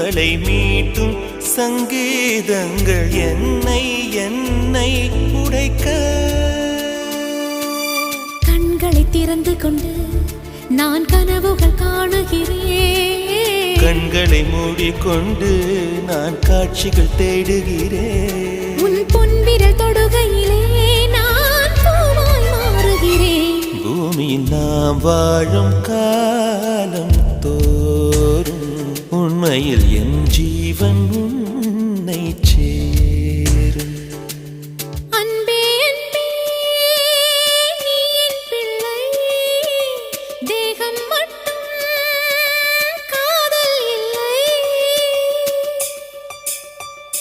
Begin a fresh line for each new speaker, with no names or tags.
கவலை மீட்டும் சங்கீதங்கள் என்னை என்னை உடைக்க.
கண்களை திறந்து கொண்டு நான் கனவுகள் காணுகிறேன்.
கண்களை மூடிக்கொண்டு நான் காட்சிகள் தேடுகிறேன்.
உன் பொன்விரல் தொடுகையிலே நான் பூவாய் மாறுகிறேன்.
பூமியில் நாம் வாழும் காலம் தோறும் உண்மையில் என் ஜீவன்